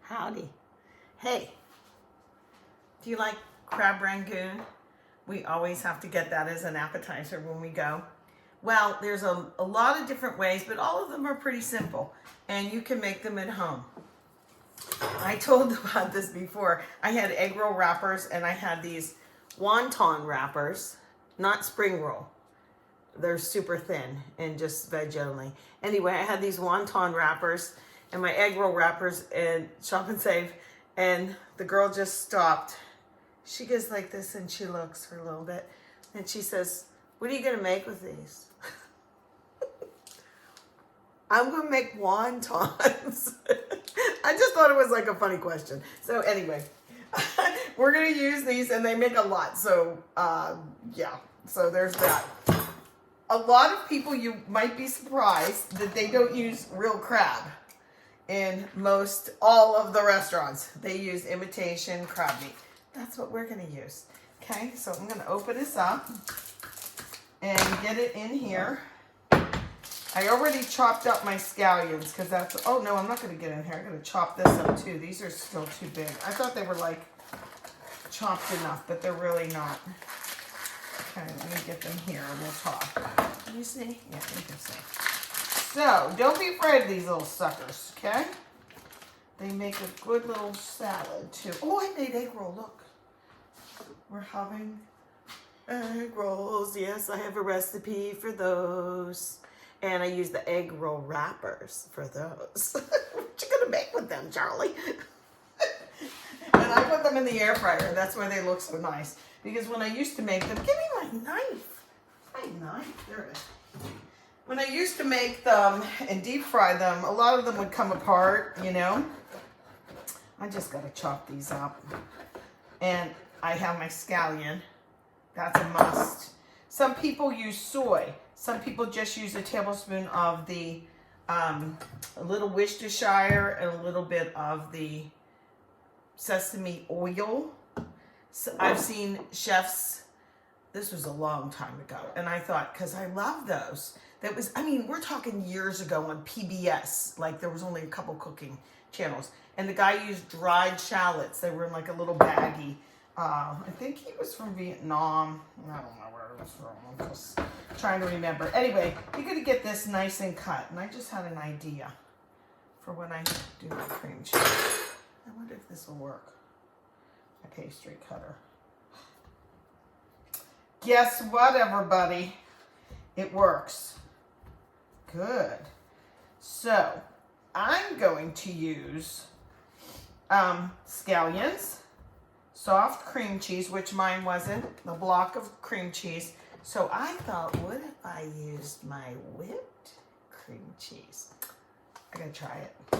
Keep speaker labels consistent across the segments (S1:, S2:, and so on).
S1: Howdy. Hey, do you like crab Rangoon? We always have to get that as an appetizer when we go. Well, there's a lot of different ways, but all of them are pretty simple, and you can make them at home. I told about this before. I had egg roll wrappers, and I had these wonton wrappers, not spring roll. They're super thin and just veg only. Anyway, I had these wonton wrappers and my egg roll wrappers and Shop and Save, and the girl just stopped. She goes like this and she looks for a little bit and she says, "What are you gonna make with these?" I'm gonna make wontons. I just thought it was like a funny question. So anyway, we're gonna use these and they make a lot. So yeah, so there's that. A lot of people, you might be surprised that they don't use real crab in all of the restaurants. They use imitation crab meat. That's what we're gonna use. Okay, so I'm gonna open this up and get it in here. I already chopped up my scallions because oh no, I'm not gonna get in here. I'm gonna chop this up too. These are still too big. I thought they were like chopped enough, but they're really not. Okay, let me get them here and we'll talk. Can you see? Yeah, you can see. So, don't be afraid of these little suckers, okay? They make a good little salad too. Oh, I made egg roll, look. We're having egg rolls. Yes, I have a recipe for those. And I use the egg roll wrappers for those. What you gonna make with them, Charlie? And I put them in the air fryer. That's why they look so nice. Because when I used to make them, give me my knife. My knife, there it is. When I used to make them and deep fry them, a lot of them would come apart, you know. I just gotta chop these up. And I have my scallion. That's a must. Some people use soy. Some people just use a tablespoon of the little Worcestershire and a little bit of the sesame oil. So I've seen chefs, this was a long time ago, and I thought, because I love those, that was, I mean, we're talking years ago on PBS, like there was only a couple cooking channels, and the guy used dried shallots. They were in like a little baggie. I think he was from Vietnam. I don't know where it was from. I'm just trying to remember. Anyway, you're going to get this nice and cut, and I just had an idea for when I do my cream cheese. I wonder if this will work. A pastry cutter. Guess what, everybody? It works. Good. So, I'm going to use scallions, soft cream cheese, which mine wasn't, the block of cream cheese. So I thought, what if I used my whipped cream cheese? I gotta try it.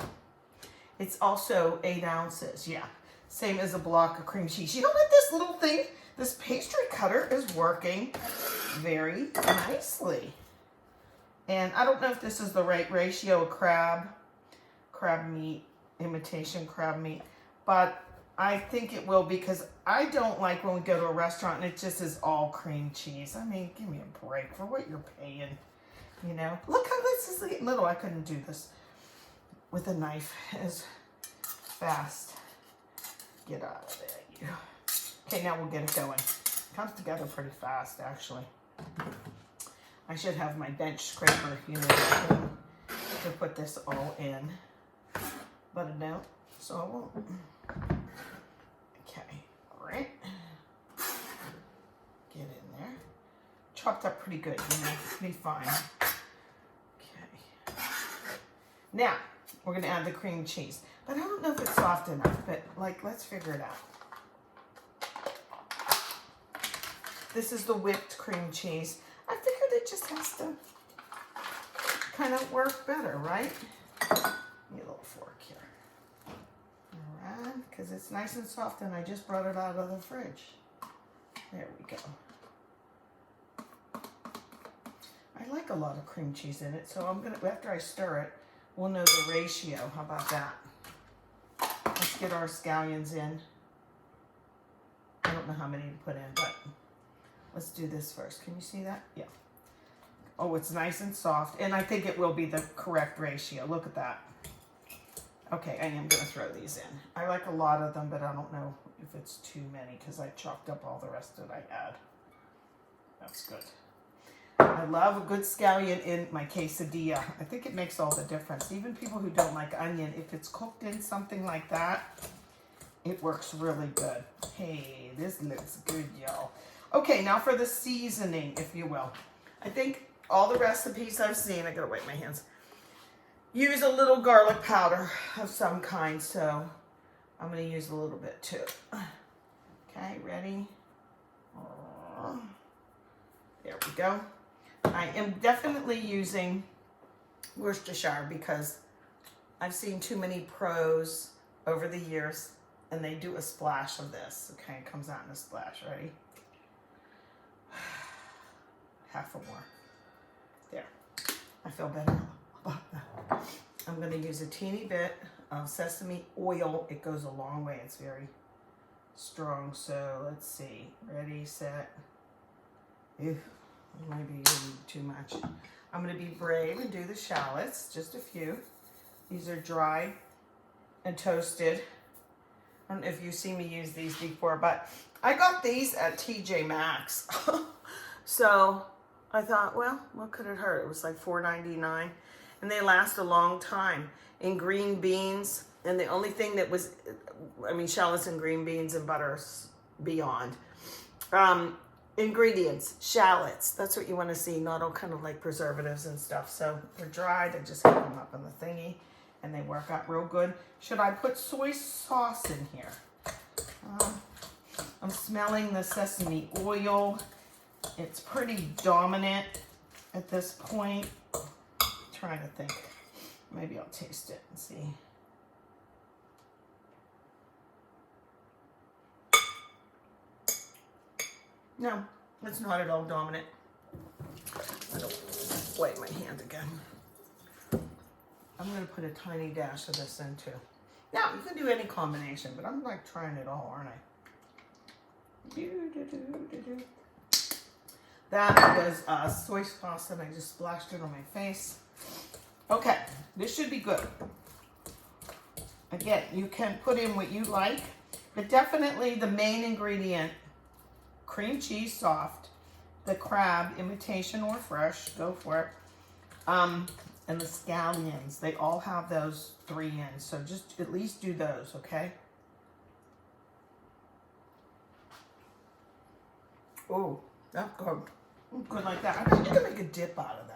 S1: It's also 8 ounces, yeah. Same as a block of cream cheese. You know what, this little thing, this pastry cutter is working very nicely. And I don't know if this is the right ratio of crab meat, imitation crab meat, but I think it will, because I don't like when we go to a restaurant and it just is all cream cheese. I mean, give me a break for what you're paying, you know. Look how this is getting little. I couldn't do this with a knife as fast. Get out of there, you. Okay, now we'll get it going. Comes together pretty fast, actually. I should have my bench scraper, you know, to put this all in. But I don't, so I won't. Okay, all right. Get in there. Chopped up pretty good, you know, pretty fine. Okay. Now, we're gonna add the cream cheese. But I don't know if it's soft enough, but like, let's figure it out. This is the whipped cream cheese. I figured it just has to kind of work better, right? Need a little fork here. All right, because it's nice and soft and I just brought it out of the fridge. There we go. I like a lot of cream cheese in it, so I'm gonna, after I stir it, we'll know the ratio. How about that? Let's get our scallions in. I don't know how many to put in, but let's do this first. Can you see that? Yeah. Oh, it's nice and soft. And I think it will be the correct ratio. Look at that. Okay, I am going to throw these in. I like a lot of them, but I don't know if it's too many because I chopped up all the rest that I had. That's good. I love a good scallion in my quesadilla. I think it makes all the difference. Even people who don't like onion, if it's cooked in something like that, it works really good. Hey, this looks good, y'all. Okay, now for the seasoning, if you will. I think all the recipes I've seen, I gotta wipe my hands, use a little garlic powder of some kind, so I'm gonna use a little bit too. Okay, ready? There we go. I am definitely using Worcestershire because I've seen too many pros over the years and they do a splash of this. Okay, it comes out in a splash. Ready? Half or more. There. I feel better about that. I'm going to use a teeny bit of sesame oil. It goes a long way. It's very strong. So let's see. Ready, set. Ew. Maybe too much. I'm going to be brave and do the shallots, just a few. These are dried and toasted. I don't know if you've seen me use these before, but I got these at TJ Maxx. So I thought, well, what could it hurt? It was like $4.99, and they last a long time. In green beans, and the only thing that was, I mean, shallots and green beans and butters beyond. Ingredients, shallots. That's what you want to see, not all kind of like preservatives and stuff. So they're dried. I just have them up in the thingy, and they work out real good. Should I put soy sauce in here? I'm smelling the sesame oil. It's pretty dominant at this point. I'm trying to think. Maybe I'll taste it and see. No, it's not at all dominant. I don't wipe my hand again. I'm going to put a tiny dash of this in too. Now, you can do any combination, but I'm like trying it all, aren't I? That was soy sauce and I just splashed it on my face. Okay, this should be good. Again, you can put in what you like, but definitely the main ingredient, cream cheese soft, the crab, imitation or fresh, go for it, and the scallions. They all have those 3 in, so just at least do those, okay? Oh, that's good. Good like that. I think you can make a dip out of that.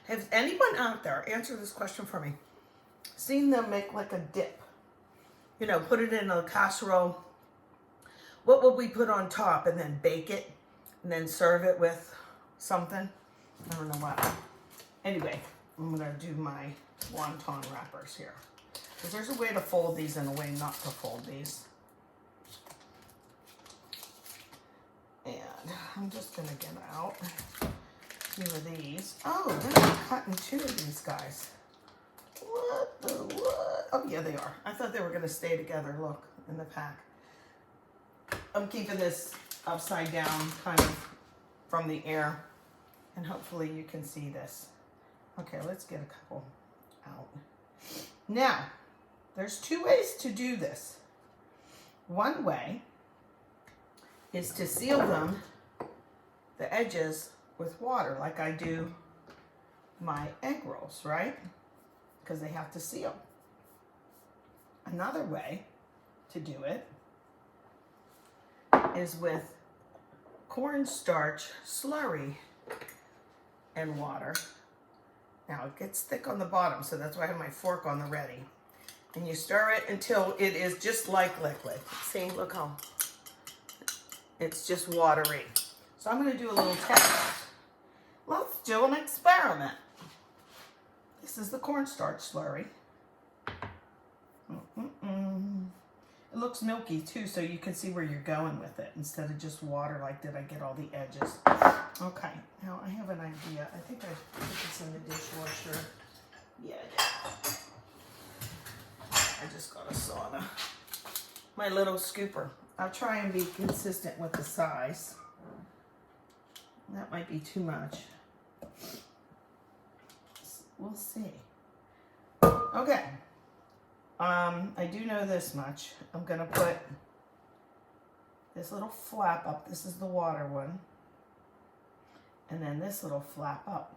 S1: Has anyone out there, answer this question for me, seen them make like a dip? You know, put it in a casserole. What would we put on top and then bake it and then serve it with something? I don't know what. Anyway, I'm going to do my wonton wrappers here. Because there's a way to fold these and a way not to fold these. And I'm just going to get out a few of these. Oh, they're not cutting 2 of these guys. What the what? Oh, yeah, they are. I thought they were going to stay together. Look, in the pack. I'm keeping this upside down kind of from the air. And hopefully you can see this. Okay, let's get a couple out. Now, there's 2 ways to do this. One way is to seal them, the edges, with water, like I do my egg rolls, right? Because they have to seal. Another way to do it is with cornstarch slurry and water. Now it gets thick on the bottom, so that's why I have my fork on the ready. And you stir it until it is just like liquid. See, look how it's just watery. So I'm going to do a little test. Let's do an experiment. This is the cornstarch slurry. It looks milky too, so you can see where you're going with it instead of just water. Like, did I get all the edges? Okay, now I have an idea. I think I put this in the dishwasher. Yeah, I just got a sauna. My little scooper. I'll try and be consistent with the size. That might be too much. We'll see. Okay, I do know this much. I'm going to put this little flap up. This is the water one. And then this little flap up.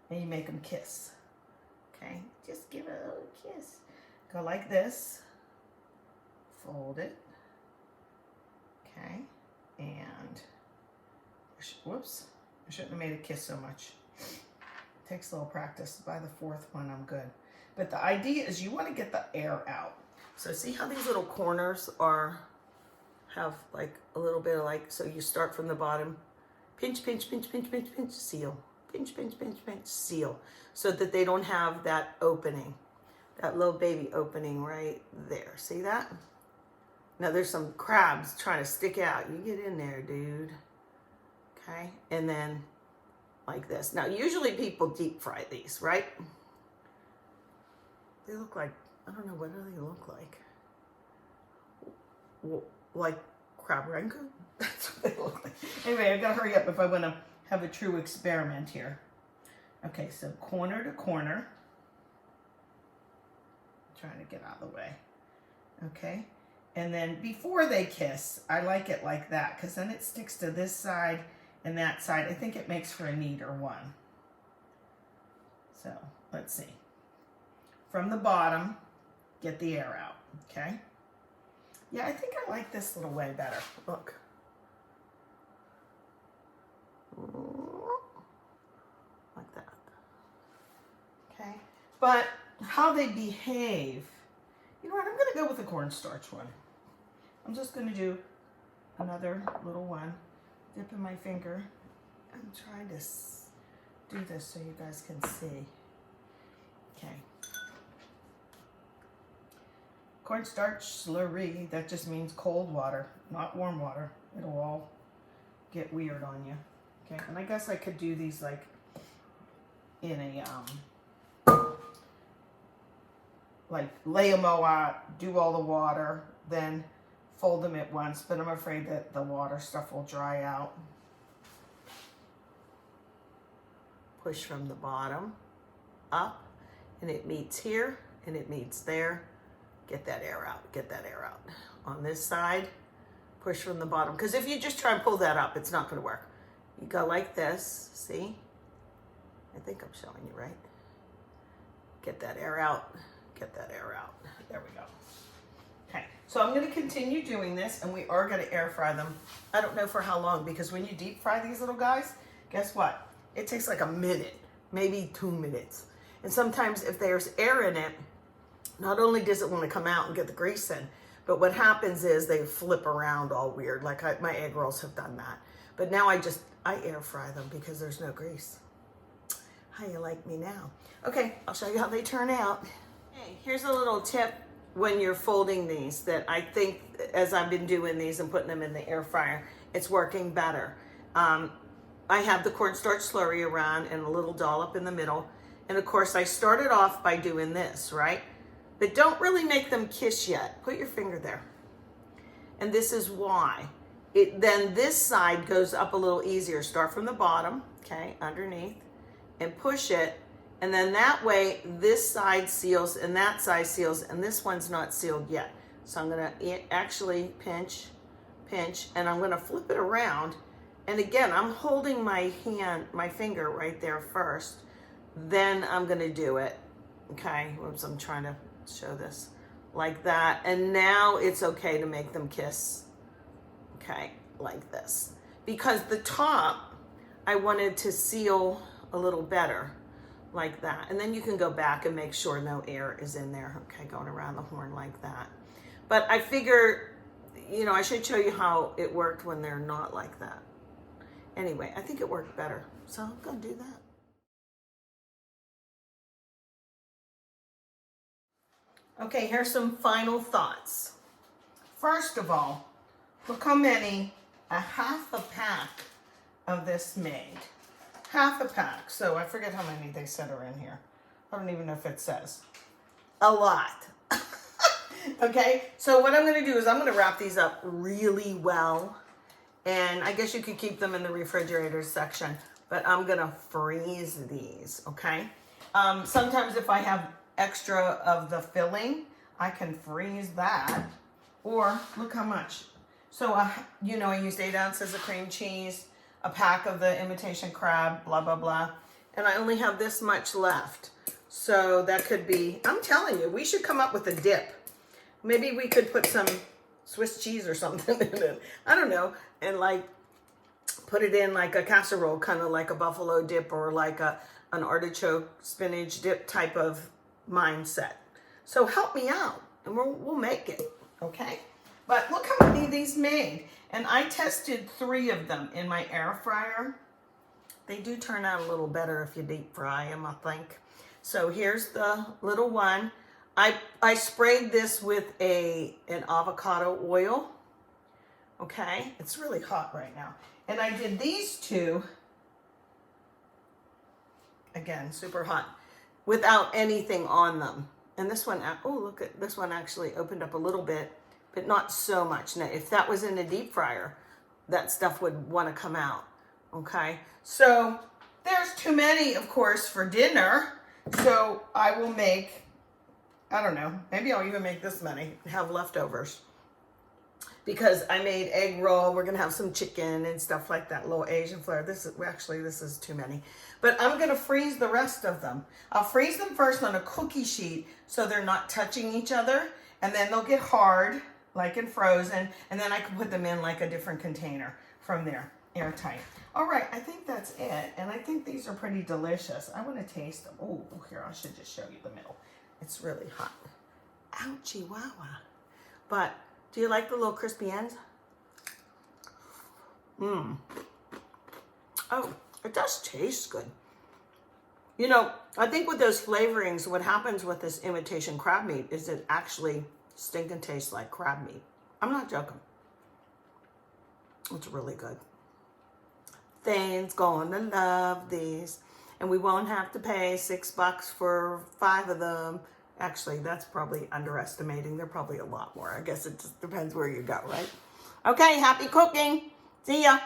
S1: And you make them kiss. Okay, just give it a little kiss. Go like this. Fold it. Okay, and whoops, I shouldn't have made it kiss so much. Takes a little practice. By the fourth one, I'm good. But the idea is you want to get the air out. So see how these little corners have like a little bit of like, so you start from the bottom, pinch, pinch, pinch, pinch, pinch, pinch, seal, pinch, pinch, pinch, pinch, seal, so that they don't have that opening, that little baby opening right there. See that? Now there's some crabs trying to stick out. You get in there, dude. Okay, and then like this. Now usually people deep fry these, right? They look like, I don't know, what do they look like? Like crab Rangoon? That's what they look like. Anyway, I gotta hurry up if I wanna have a true experiment here. Okay, so corner to corner. I'm trying to get out of the way. Okay, and then before they kiss, I like it like that because then it sticks to this side and that side. I think it makes for a neater one. So let's see. From the bottom, get the air out, okay? Yeah, I think I like this little way better. Look. Like that. Okay? But how they behave, you know what, I'm going to go with the cornstarch one. I'm just going to do another little one. Dip in my finger. I'm trying to do this so you guys can see. Okay. Cornstarch slurry, that just means cold water, not warm water. It'll all get weird on you. Okay, and I guess I could do these like in a, like lay them all out, do all the water, then fold them at once, but I'm afraid that the water stuff will dry out. Push from the bottom up, and it meets here, and it meets there. Get that air out, get that air out. On this side, push from the bottom. Because if you just try and pull that up, it's not gonna work. You go like this, see? I think I'm showing you, right? Get that air out, get that air out. There we go. Okay, so I'm gonna continue doing this and we are gonna air fry them. I don't know for how long, because when you deep fry these little guys, guess what? It takes like a minute, maybe 2 minutes. And sometimes if there's air in it, not only does it want to come out and get the grease in, but what happens is they flip around all weird. Like my egg rolls have done that. But now I air fry them because there's no grease. How you like me now? Okay, I'll show you how they turn out. Hey, here's a little tip when you're folding these that I think as I've been doing these and putting them in the air fryer, it's working better. I have the cornstarch slurry around and a little dollop in the middle. And of course I started off by doing this, right? But don't really make them kiss yet. Put your finger there. And this is why. Then this side goes up a little easier. Start from the bottom, okay, underneath, and push it. And then that way, this side seals and that side seals, and this one's not sealed yet. So I'm gonna actually pinch, pinch, and I'm gonna flip it around. And again, I'm holding my finger right there first. Then I'm gonna do it, okay? Whoops, I'm trying to show this like that, and now it's okay to make them kiss, okay, like this, because the top I wanted to seal a little better like that, and then you can go back and make sure no air is in there, okay, going around the horn like that. But I figure, you know, I should show you how it worked when they're not like that. Anyway, I think it worked better, so I'm gonna do that. Okay, here's some final thoughts. First of all, look how many, a half a pack of this made. Half a pack, so I forget how many they said are in here. I don't even know if it says. A lot. Okay, so what I'm gonna do is I'm gonna wrap these up really well. And I guess you could keep them in the refrigerator section, but I'm gonna freeze these, okay? Sometimes if I have extra of the filling, I can freeze that. Or look how much. So, you know, I used 8 ounces of cream cheese, a pack of the imitation crab, blah, blah, blah. And I only have this much left. So that could be, I'm telling you, we should come up with a dip. Maybe we could put some Swiss cheese or something in it. I don't know. And like put it in like a casserole, kind of like a buffalo dip or like an artichoke spinach dip type of mindset. So help me out and we'll make it, okay? But look how many of these made. And I tested 3 of them in my air fryer. They do turn out a little better if you deep fry them, I think. So here's the little one. I sprayed this with an avocado oil. Okay, it's really hot right now. And I did these 2, again, super hot, without anything on them. And this one, oh, look at this one actually opened up a little bit, but not so much. Now, if that was in a deep fryer, that stuff would want to come out. Okay, so there's too many, of course, for dinner. So I will make, I don't know, maybe I'll even make this many, have leftovers. Because I made egg roll, we're gonna have some chicken and stuff like that, little Asian flair. This is too many. But I'm gonna freeze the rest of them. I'll freeze them first on a cookie sheet so they're not touching each other, and then they'll get hard, like in frozen, and then I can put them in like a different container from there, airtight. All right, I think that's it, and I think these are pretty delicious. I wanna taste them. Oh, here, I should just show you the middle. It's really hot. Ouchie, wow. But do you like the little crispy ends? Oh, it does taste good. You know, I think with those flavorings, what happens with this imitation crab meat is it actually stinking tastes like crab meat. I'm not joking. It's really good. Thane's gonna love these. And we won't have to pay $6 for 5 of them. Actually, that's probably underestimating. They're probably a lot more. I guess it just depends where you go, right? Okay, happy cooking. See ya.